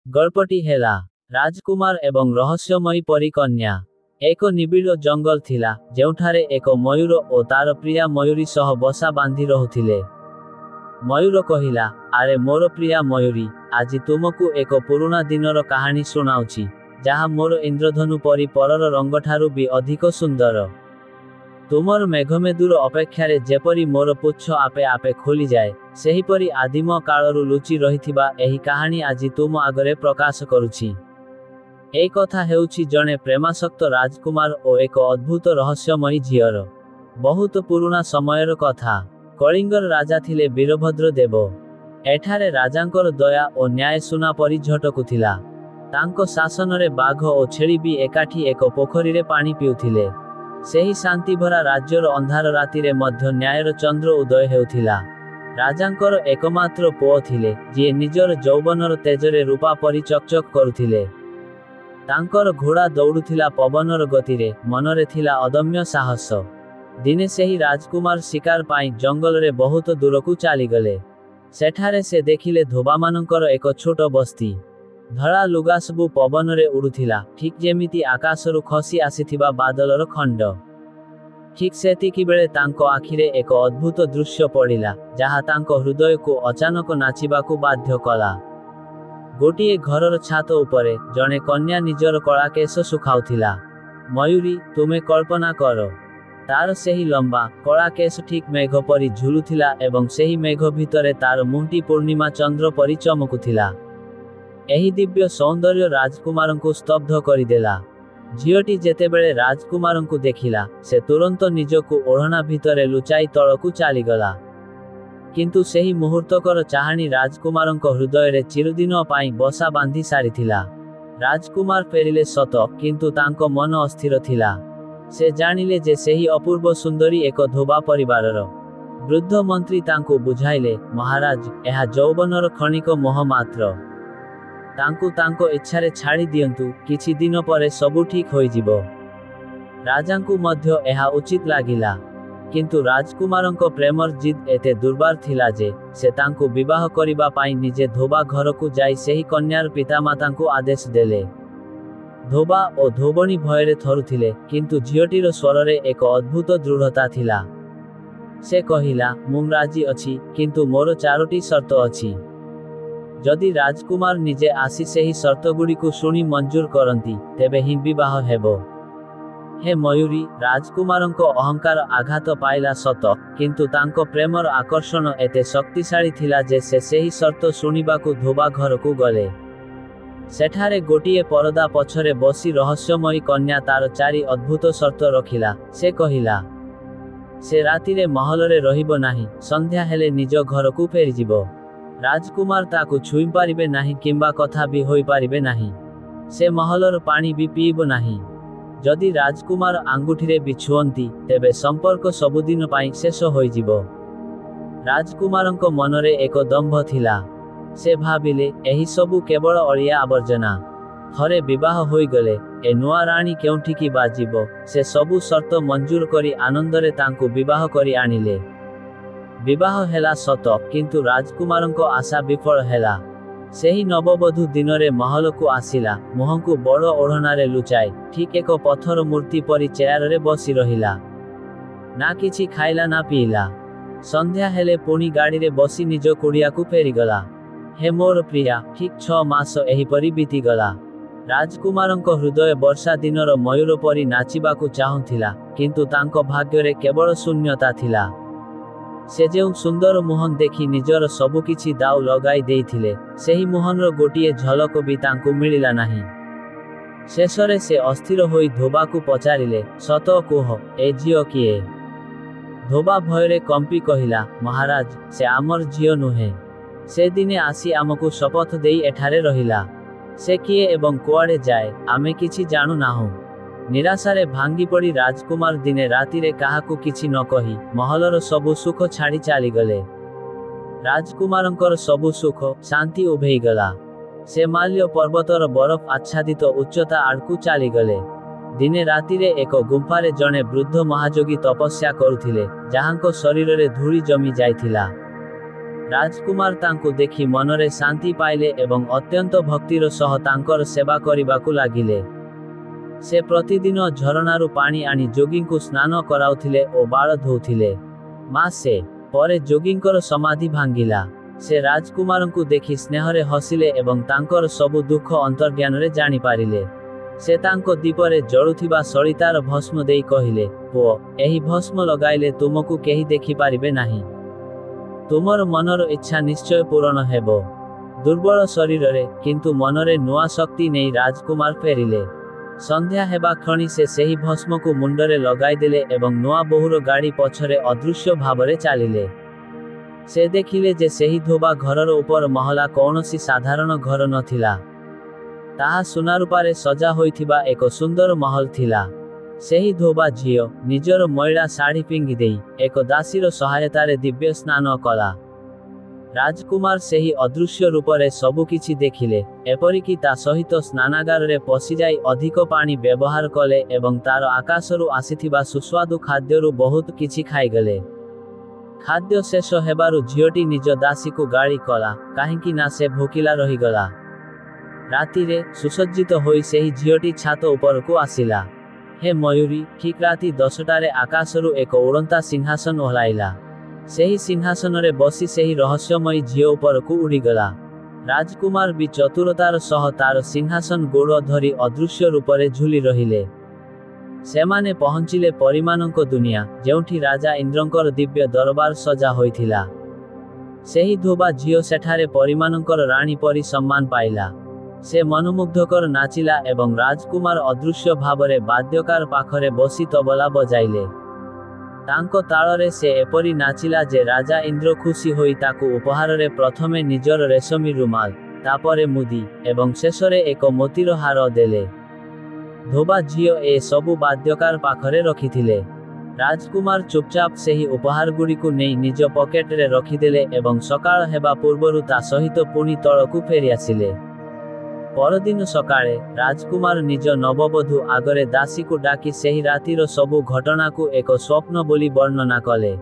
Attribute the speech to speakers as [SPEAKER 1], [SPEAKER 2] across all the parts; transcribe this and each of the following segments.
[SPEAKER 1] गल्पटी हेला राजकुमार एवं रहस्यमयी परिकन्या। एक निबिड़ जंगल थिला जेउठारे एक मयूर ओ तार प्रिया मयूरी सह बसा बांधी रहुथिले। मयूर कहिला, आरे मोर प्रिया मयूरी, आज तुमको एक पुराना दिनर कहानी सुनाउछि, जहा मोर इंद्रधनु परी परर रंगठारु भी अधिक सुंदर। तुमर मेघमेदुर अपेक्षारे जेपरी मोर पुच्छ आपे आपे खोली जाए, सेहीपरी आदिम कालरु लुचि रहिथिबा एही कहानी आजि तुम आगरे प्रकाश करुछि। एई कथा हेउछि जणे प्रेमासक्त राजकुमार ओ एक अद्भुत रहस्यमयी झियर। बहुत पुराना समयर कथा। कलिंगर राजा थिले वीरभद्र देव। एठारे राजांकर दया ओ न्याय सुना परी झटकुथिला। तांको शासनरे बाघ ओ छेली भी एकाठी एक पोखरीरे पानी पिउथिले। सेही शांतिभरा राज्यर अंधार रातिरे मध्य न्यायर चंद्र उदय हेउथिला। राजांकर एकमात्र पुओ थिले, जिए निजर यौवनर तेजरे रूपा परी चकचक करुथिले। तांकर घोड़ा दौड़ुथिला पवनर गतिरे, मनरे थिला अदम्य साहस। दिने सेही राजकुमार शिकार पाई जंगलरे बहुत दूरकू चालीगले। सेठारे से देखिले धोबामानंकर एक छोट बस्ती। धड़ा लुगा सबु पवनरे उड़ुथिला, ठीक जेमिति आकाशरु खसी आसीथिबा बादलर खंड। ठीक सेतिकी बेले तांको आखिरे एक अद्भुत दृश्य पड़िला, जहा तांको हृदय को अचानक नाचिबाकू बाध्य कला। गोटिए घरर छात उपरे जणे कन्या निजर कला केश सुखाउथिला। मयूरी, तुमे कल्पना करो, तार सेही लंबा कला केश ठीक मेघ परी झुलुथिला एवं सेही मेघ भितरे तार मुंटी पूर्णिमा चंद्र परी चमकुथिला। एही दिव्य सौंदर्य राजकुमारंकु स्तब्ध करिदेला। झियोटी जेतेबेले राजकुमारंकु देखिला, से तुरंत निजकु ओढ़ना भितरे लुचाई तळकु चालीगला। किंतु सेही मुहूर्तकर चाहाणी राजकुमारंक हृदयरे चिरदिन पाई बसा बांधी सारिथिला। राजकुमार फेरिले सत, किंतु तांको मन अस्थिर थिला। से जानिले जे सेही अपूर्व सुंदरी एक धोबा परिवारर। वृद्ध मंत्री तांको बुझाइले, महाराज, एहा यौवनर क्षणिक मोह मात्र। तांको तांको इच्छारे छाड़ी दियंतु, किछि दिन परे सबु ठीक होई जिवो। राजांकु मध्य एहा उचित लागिला। किंतु राजकुमारंको प्रेमर जिद एते दुर्बार थिला जे से तांको विवाह करिबा पाई निजे धोबा घरकु जाई सेही कन्यार पितामातांकु आदेश देले। धोबा ओ धोबणी भयरे थरुथिले, किंतु झियोटीर स्वररे एक अद्भुत दृढ़ता थिला। से कहिला, मु राजी अछि, किंतु मोर चारोटी शर्त अछि। जदि राजकुमार निजे आसी सेही शर्तगुड़िकु शुणी मंजूर करंती, तेबे ही विवाह हेबो। हे मयूरी, राजकुमारंको अहंकार आघात पाइला सत, किंतु तांको प्रेमर आकर्षण एते शक्तिशाली थिला जे से सेही शर्त शुणिबाकु धोबा घरकु गले। सेठारे गोटिए परदा पछरे बसी रहस्यमयी कन्या तार चारि अद्भुत शर्त रखिला। से कहिला, से रातिरे महलरे रहिबो नाही, संध्या हेले निज घरकु फेरिजिबो। राजकुमार ताकु छुई पारिबे नाही किंबा कथा भी होई पारिबे नाही। से महलर पानी भी पीबो नाही। जदि राजकुमार आंगुठीरे भी छुअंती, तेबे संपर्क सबुदिन पाई शेष होई जिवो। राजकुमारंको मनरे एक दंभ थिला। से भाबिले, एही सबु केवल अलिया आवर्जना। थरे विवाह होई गले, ए नुआ राणी केउठिकी बाजिबो। से सबु शर्त मंजूर करी आनंदरे तांकु विवाह करी आनिले। विवाह हेला सत, किंतु राजकुमारंको आशा विफल हेला। सेही नववधू दिनरे महलकु आसिला, मुहंकु बड़ ओढ़नारे लुचाई, ठीक एक पत्थर मूर्ति परी चेयाररे बसी रहिला। ना किछि खाइला ना पीला। संध्या हेले पुणी गाड़ीरे बसी निज कुड़ियाकु फेरीगला। हे मोर प्रिया, ठीक 6 मास एहीपरी बीतीगला। राजकुमारंको हृदय वर्षा दिनर मयूर परी नाचिबाकु चाहुथिला, किंतु तांको भाग्यरे केवल शून्यता थिला। से जेउ सुंदर मुहन देखी निजर सबुकिछि दाउ लगाई देइथिले, सेही मुहनर गोटिए झलक भी तांकु मिलिला नाही। शेषरे से अस्थिर होई धोबाकु पचारिले, सत कुह, ए झियो किए? धोबा भयरे कंपी कहिला, महाराज, से आमर झियो नुहे। से दिने आसी आमकु शपथ देई एठारे रहिला। से किए एवं कुआडे जाए, आमे किछि जानु नाहु। निराशारे भांगी पड़ी राजकुमार दिने रातिरे काहाकु किछि न कही महलर सबु सुख छाड़ी चाली गले। राजकुमारंकर सबु सुख शांति उभेई गला। से माल्य पर्वतर बरफ आच्छादित उच्चता आड़कु चाली गले। दिने रातिरे एक गुंफारे जणे वृद्ध महाजोगी तपस्या करुथिले, जाहांको शरीररे धूली जमी जाइथिला। ରାଜକୁମାର ତାଙ୍କୁ ଦେଖି ମନରେ ଶାନ୍ତି ପାଇଲେ ଏବଂ ଅତ୍ୟନ୍ତ ଭକ୍ତିର ସହ ତାଙ୍କର ସେବା କରିବାକୁ ଲାଗିଲେ। ସେ ପ୍ରତିଦିନ ଝରଣାରୁ ପାଣି ଆଣି ଯୋଗୀଙ୍କୁ ସ୍ନାନ କରାଉଥିଲେ ଓ ବାଳ ଧୋଉଥିଲେ। ମାସେ ପରେ ଯୋଗୀଙ୍କର ସମାଧି ଭାଙ୍ଗିଲା। ସେ ରାଜକୁମାରଙ୍କୁ ଦେଖି ସ୍ନେହରେ ହସିଲେ ଏବଂ ତାଙ୍କର ସବୁ ଦୁଃଖ ଅନ୍ତର୍ଜ୍ଞାନରେ ଜାଣିପାରିଲେ। ସେ ତାଙ୍କ ଦୀପରେ ଜଳୁଥିବା ସଳିତାର ଭସ୍ମ ଦେଇ କହିଲେ, ପୁଅ, ଏହି ଭସ୍ମ ଲଗାଇଲେ ତୁମକୁ କେହି ଦେଖିପାରିବେ ନାହିଁ। ତୁମର ମନର ଇଚ୍ଛା ନିଶ୍ଚୟ ପୂରଣ ହେବ। ଦୁର୍ବଳ ଶରୀରରେ କିନ୍ତୁ ମନରେ ନୂଆ ଶକ୍ତି ନେଇ ରାଜକୁମାର ଫେରିଲେ। ସନ୍ଧ୍ୟା ହେବା କ୍ଷଣି ସେ ସେହି ଭସ୍ମକୁ ମୁଣ୍ଡରେ ଲଗାଇଦେଲେ ଏବଂ ନୂଆ ବୋହୂର ଗାଡ଼ି ପଛରେ ଅଦୃଶ୍ୟ ଭାବରେ ଚାଲିଲେ। ସେ ଦେଖିଲେ ଯେ ସେହି ଧୋବା ଘରର ଉପର ମହଲା କୌଣସି ସାଧାରଣ ଘର ନଥିଲା। ତାହା ସୁନାରୂପାରେ ସଜା ହୋଇଥିବା ଏକ ସୁନ୍ଦର ମହଲ ଥିଲା। ସେହି ଧୋବା ଝିଅ ନିଜର ମଇଳା ଶାଢ଼ୀ ପିନ୍ଧିଦେଇ ଏକ ଦାସୀର ସହାୟତାରେ ଦିବ୍ୟ ସ୍ନାନ କଲା। ରାଜକୁମାର ସେହି ଅଦୃଶ୍ୟ ରୂପରେ ସବୁକିଛି ଦେଖିଲେ, ଏପରିକି ତା ସହିତ ସ୍ନାନାଗାରରେ ପଶିଯାଇ ଅଧିକ ପାଣି ବ୍ୟବହାର କଲେ ଏବଂ ତାର ଆକାଶରୁ ଆସିଥିବା ସୁସ୍ୱାଦୁ ଖାଦ୍ୟରୁ ବହୁତ କିଛି ଖାଇଗଲେ। ଖାଦ୍ୟ ଶେଷ ହେବାରୁ ଝିଅଟି ନିଜ ଦାସୀକୁ ଗାଳି କଲା, କାହିଁକି ନା ସେ ଭୋକିଲା ରହିଗଲା। ରାତିରେ ସୁସଜ୍ଜିତ ହୋଇ ସେହି ଝିଅଟି ଛାତ ଉପରକୁ ଆସିଲା। ହେ ମୟୂରୀ, ଠିକ୍ ରାତି 10ଟାରେ ଆକାଶରୁ ଏକ ଉଡ଼ନ୍ତା ସିଂହାସନ ଓହ୍ଲାଇଲା। ସେହି ସିଂହାସନରେ ବସି ସେହି ରହସ୍ୟମୟୀ ଝିଅ ଉପରକୁ ଉଡ଼ିଗଲା। ରାଜକୁମାର ବି ଚତୁରତାର ସହ ତାର ସିଂହାସନ ଗୋଡ଼ ଧରି ଅଦୃଶ୍ୟ ରୂପରେ ଝୁଲି ରହିଲେ। ସେମାନେ ପହଞ୍ଚିଲେ ପରୀମାନଙ୍କ ଦୁନିଆ, ଯେଉଁଠି ରାଜା ଇନ୍ଦ୍ରଙ୍କର ଦିବ୍ୟ ଦରବାର ସଜା ହୋଇଥିଲା। ସେହି ଧୋବା ଝିଅ ସେଠାରେ ପରୀମାନଙ୍କର ରାଣୀ ପରି ସମ୍ମାନ ପାଇଲା। ସେ ମନୋମୁଗ୍ଧକର ନାଚିଲା ଏବଂ ରାଜକୁମାର ଅଦୃଶ୍ୟ ଭାବରେ ବାଦ୍ୟକାର ପାଖରେ ବସି ତବଲା ବଜାଇଲେ। ତାଙ୍କ ତାଳରେ ସେ ଏପରି ନାଚିଲା ଯେ ରାଜା ଇନ୍ଦ୍ର ଖୁସି ହୋଇ ତାକୁ ଉପହାରରେ ପ୍ରଥମେ ନିଜର ରେଶମୀ ରୁମାଲ, ତାପରେ ମୁଦି ଏବଂ ଶେଷରେ ଏକ ମୋତିର ହାର ଦେଲେ। ଧୋବା ଝିଅ ଏ ସବୁ ବାଦ୍ୟକାର ପାଖରେ ରଖିଥିଲେ। ରାଜକୁମାର ଚୁପଚାପ ସେହି ଉପହାରଗୁଡ଼ିକୁ ନେଇ ନିଜ ପକେଟରେ ରଖିଦେଲେ ଏବଂ ସକାଳ ହେବା ପୂର୍ବରୁ ତା ସହିତ ପୁଣି ତଳକୁ ଫେରିଆସିଲେ। ପରଦିନ ସକାଳେ ରାଜକୁମାର ନିଜ ନବବଧୂ ଆଗରେ ଦାସୀକୁ ଡାକି ସେହି ରାତିର ସବୁ ଘଟଣାକୁ ଏକ ସ୍ୱପ୍ନ ବୋଲି ବର୍ଣ୍ଣନା କଲେ।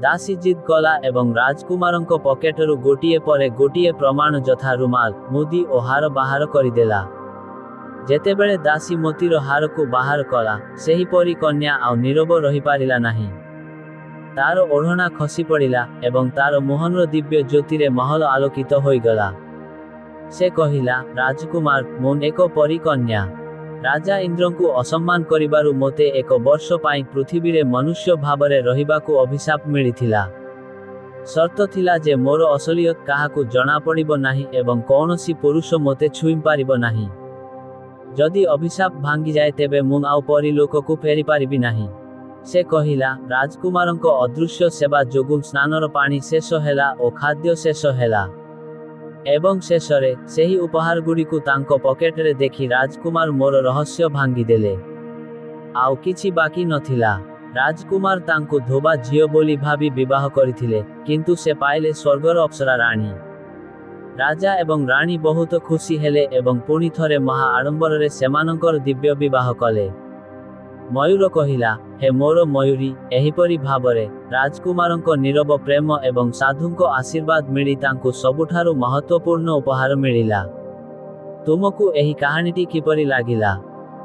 [SPEAKER 1] ଦାସୀ ଜିଦ୍ କଲା ଏବଂ ରାଜକୁମାରଙ୍କ ପକେଟରୁ ଗୋଟିଏ ପରେ ଗୋଟିଏ ପ୍ରମାଣ ଯଥା ରୁମାଲ, ମୁଦି ଓ ହାର ବାହାର କରିଦେଲା। ଯେତେବେଳେ ଦାସୀ ମୋତିର ହାରକୁ ବାହାର କଲା, ସେହିପରି କନ୍ୟା ଆଉ ନୀରବ ରହିପାରିଲା ନାହିଁ। ତାର ଓଢ଼ଣା ଖସି ପଡ଼ିଲା ଏବଂ ତାର ମୁହଁର ଦିବ୍ୟ ଜ୍ୟୋତିରେ ମହଲ ଆଲୋକିତ ହୋଇଗଲା। ସେ କହିଲା, ରାଜକୁମାର, ମୁଁ ଏକ ପରୀ କନ୍ୟା। ରାଜା ଇନ୍ଦ୍ରଙ୍କୁ ଅସମ୍ମାନ କରିବାରୁ ମୋତେ ଏକ ବର୍ଷ ପାଇଁ ପୃଥିବୀରେ ମନୁଷ୍ୟ ଭାବରେ ରହିବାକୁ ଅଭିଶାପ ମିଳିଥିଲା। ସର୍ତ୍ତ ଥିଲା ଯେ ମୋର ଅସଲିୟତ କାହାକୁ ଜଣାପଡ଼ିବ ନାହିଁ ଏବଂ କୌଣସି ପୁରୁଷ ମୋତେ ଛୁଇଁପାରିବ ନାହିଁ। ଯଦି ଅଭିଶାପ ଭାଙ୍ଗିଯାଏ ତେବେ ମୁଁ ଆଉ ପରୀଲୋକକୁ ଫେରିପାରିବି ନାହିଁ। ସେ କହିଲା, ରାଜକୁମାରଙ୍କ ଅଦୃଶ୍ୟ ସେବା ଯୋଗୁଁ ସ୍ନାନର ପାଣି ଶେଷ ହେଲା ଓ ଖାଦ୍ୟ ଶେଷ ହେଲା। ଏବଂ ଶେଷରେ ସେହି ଉପହାରଗୁଡ଼ିକୁ ତାଙ୍କ ପକେଟରେ ଦେଖି ରାଜକୁମାର ମୋର ରହସ୍ୟ ଭାଙ୍ଗିଦେଲେ। ଆଉ କିଛି ବାକି ନଥିଲା। ରାଜକୁମାର ତାଙ୍କୁ ଧୋବା ଝିଅ ବୋଲି ଭାବି ବିବାହ କରିଥିଲେ, କିନ୍ତୁ ସେ ପାଇଲେ ସ୍ୱର୍ଗର ଅପ୍ସରା ରାଣୀ। ରାଜା ଏବଂ ରାଣୀ ବହୁତ ଖୁସି ହେଲେ ଏବଂ ପୁଣି ଥରେ ମହା ଆଡ଼ମ୍ବରରେ ସେମାନଙ୍କର ଦିବ୍ୟ ବିବାହ କଲେ। ମୟୂର କହିଲା, ହେ ମୋର ମୟୂରୀ, ଏହିପରି ଭାବରେ ରାଜକୁମାରଙ୍କ ନୀରବ ପ୍ରେମ ଏବଂ ସାଧୁଙ୍କ ଆଶୀର୍ବାଦ ମିଳି ତାଙ୍କୁ ସବୁଠାରୁ ମହତ୍ତ୍ୱପୂର୍ଣ୍ଣ ଉପହାର ମିଳିଲା। ତୁମକୁ ଏହି କାହାଣୀଟି କିପରି ଲାଗିଲା?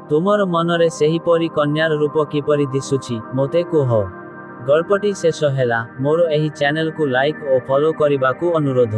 [SPEAKER 1] ତୁମର ମନରେ ସେହିପରି କନ୍ୟାର ରୂପ କିପରି ଦିଶୁଛି, ମୋତେ କୁହ। ଗଳ୍ପଟି ଶେଷ ହେଲା। ମୋର ଏହି ଚ୍ୟାନେଲକୁ ଲାଇକ୍ ଓ ଫଲୋ କରିବାକୁ ଅନୁରୋଧ।